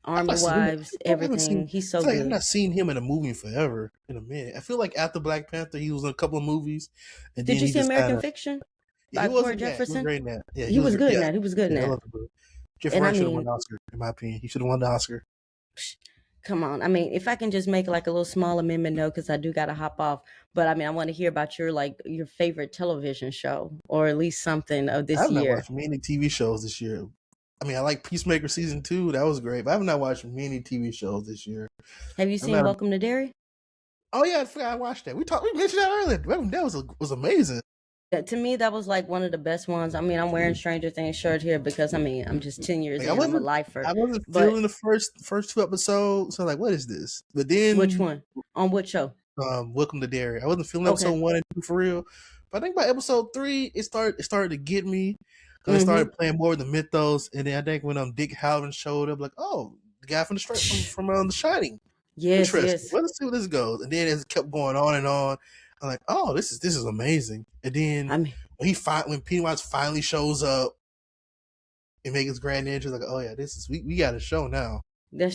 Army Wives, everything. He's so good. I've not seen him in a movie forever, in a minute. I feel like after Black Panther, he was in a couple of movies. And Did then you he see just American kinda, Fiction yeah, by he wasn't Corey that. He was Jefferson? great in that. Yeah, He was good in yeah, that. He was good in yeah, I that. love the movie. Jeff And I Wright should have won mean, the Oscar, in my opinion. He should have won the Oscar. come on. I mean, if I can just make like a little small amendment note, because I do got to hop off. But I mean, I want to hear about your favorite television show, or at least something of I this have not year. watched many TV shows this year. I mean, I like Peacemaker season 2. That was great, but I have not watched many TV shows this year. Have you seen Welcome to Derry? Oh yeah, I forgot I watched that. We mentioned that earlier. That was amazing. To me, that was like one of the best ones. I mean, I'm wearing Stranger Things shirt here because I mean, I'm just 10 years Like, in. I'm a lifer. I wasn't But feeling the first 2 episodes. So like, what is this? But then which one? On what show? Welcome to Derry. I wasn't feeling episode 1 and 2 for real. But I think by episode 3, it started to get me because they started playing more of the mythos. And then I think when Dick Halloran showed up, like, oh, the guy from The Shining. Yes, Interesting. yes. Well, let's see where this goes. And then it kept going on and on. I'm like, oh, this is amazing. And then I mean, when Pennywise finally shows up and makes his grand entrance, like, oh yeah, we got a show now.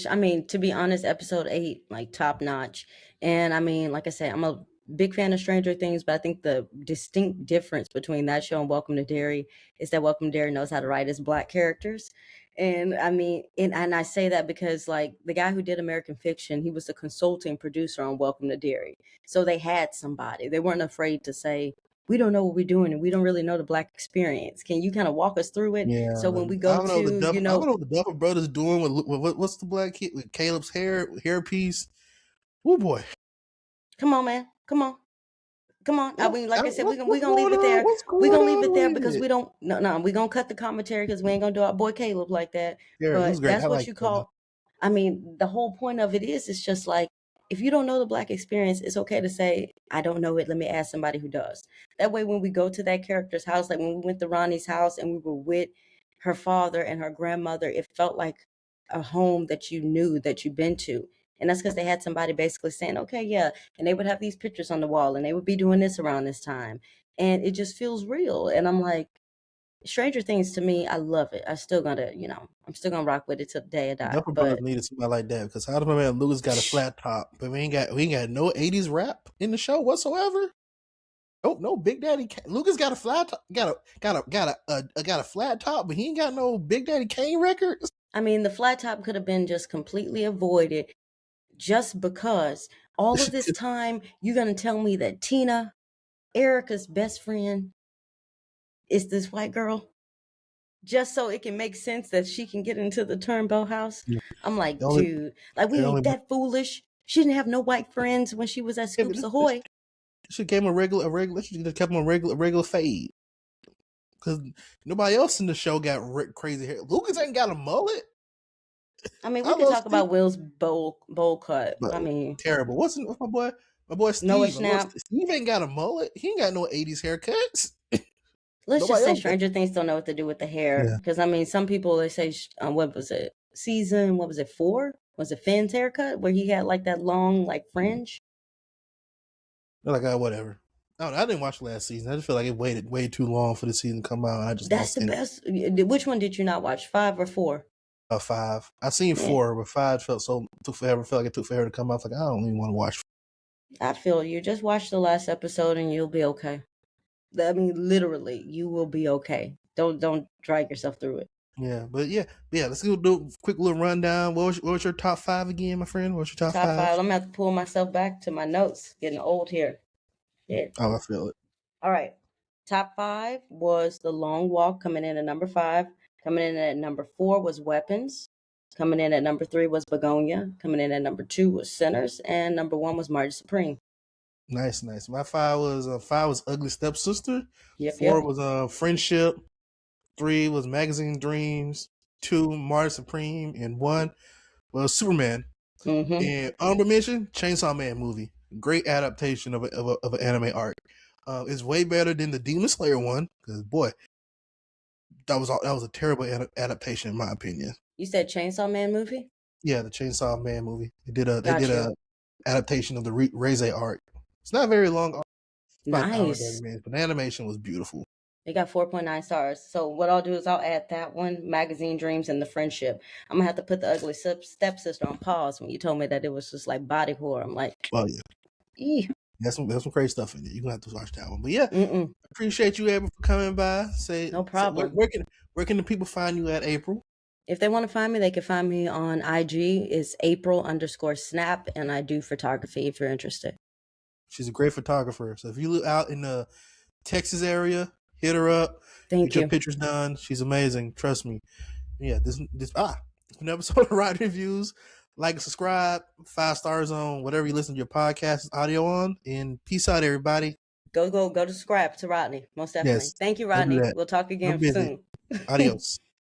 I mean, to be honest, episode 8, like top notch. And I mean, like I said, I'm a big fan of Stranger Things, but I think the distinct difference between that show and Welcome to Derry is that Welcome to Derry knows how to write its Black characters. And I mean, and I say that because like the guy who did American Fiction, he was the consulting producer on Welcome to Derry. So they had somebody. They weren't afraid to say, we don't know what we're doing and we don't really know the Black experience. Can you kind of walk us through it? Yeah. So when we I go don't know to, I don't know what the Duffer Brothers doing with what's the black kid with Caleb's hairpiece. Oh boy. Come on, man. Come on. I mean, like I said, we're what's gonna leave it going there. on? What's We're going gonna leave on it there with because it? we don't we're gonna cut the commentary because we ain't gonna do our boy Caleb like that. Yeah, it was But great. that's I what like you call I mean, the whole point of it is it's just like if you don't know the Black experience, it's okay to say, I don't know it. Let me ask somebody who does. That way when we go to that character's house, like when we went to Ronnie's house and we were with her father and her grandmother, it felt like a home that you knew that you've been to. And that's because they had somebody basically saying, okay, yeah. And they would have these pictures on the wall and they would be doing this around this time. And it just feels real. And I'm like, Stranger Things to me, I love it. I'm still gonna rock with it till the day I die. Duffer Brothers needed somebody like that because how does my man Lucas got a flat top, but we ain't got no 80s rap in the show whatsoever. Oh no, Big Daddy Lucas got a flat top, got a flat top, but he ain't got no Big Daddy Kane records. I mean, the flat top could have been just completely avoided just because All of this time, you're going to tell me that Tina, Erica's best friend, is this white girl? Just so it can make sense that she can get into the Turnbow house? I'm like, dude, like we ain't that foolish. She didn't have no white friends when she was at Scoops Ahoy. She gave him a regular. She just kept him a regular fade. Because nobody else in the show got crazy hair. Lucas ain't got a mullet. I mean, we could talk about Will's bowl cut. But I mean, terrible. What's my boy? My boy Steve. Noah Schnapp. Steve ain't got a mullet. He ain't got no 80s haircuts. Let's just say Stranger Things don't know what to do with the hair. Because, I mean, some people, they say, what was it? Season, 4? Was it Finn's haircut where he had like that long, like fringe? They're like, whatever. I didn't watch last season. I just feel like it waited way too long for the season to come out. And I just That's the best. Which one did you not watch? 5 or 4? 5. I seen 4, but 5 took forever. Felt like it took forever to come out. Like I don't even want to watch. I feel you. Just watch the last episode and you'll be okay. I mean, literally, you will be okay. Don't drag yourself through it. Yeah, but yeah. Let's do a quick little rundown. What was your top 5 again, my friend? What's your top 5? I'm gonna have to pull myself back to my notes. Getting old here. Yeah. Oh, I feel it. All right. Top 5 was The Long Walk, coming in at number 5. Coming in at number 4 was Weapons. Coming in at number 3 was Begonia. Coming in at number 2 was Sinners, and number 1 was Marty Supreme. Nice. My 5 was Ugly Stepsister. Yep, 4 was Friendship. 3 was Magazine Dreams. 2 Marty Supreme, and 1 was Superman. Mm-hmm. And honorable mention, Chainsaw Man movie. Great adaptation of an anime art. It's way better than the Demon Slayer one because boy, that was a terrible adaptation in my opinion. You said Chainsaw Man movie? Yeah, the Chainsaw Man movie. They did a adaptation of the Reize art. It's not very long. Nice. But the animation was beautiful. They got 4.9 stars. So what I'll do is I'll add that one, Magazine Dreams, and The Friendship. I'm gonna have to put The Ugly Stepsister on pause when you told me that it was just like body horror. I'm like, oh yeah. There's some crazy stuff in it. You're gonna have to watch that one. But yeah, appreciate you, April, for coming by. No problem. Where can the people find you at, April? If they want to find me, they can find me on IG. It's April_Snap, and I do photography if you're interested. She's a great photographer. So if you live out in the Texas area, hit her up. Get your pictures done. She's amazing. Trust me. Yeah, this an episode of Rotten Reviews. Like and subscribe, 5 stars on whatever you listen to your podcast audio on. And peace out, everybody. Go subscribe to Rodney. Most definitely. Yes, thank you, Rodney. We'll talk again soon. Adios.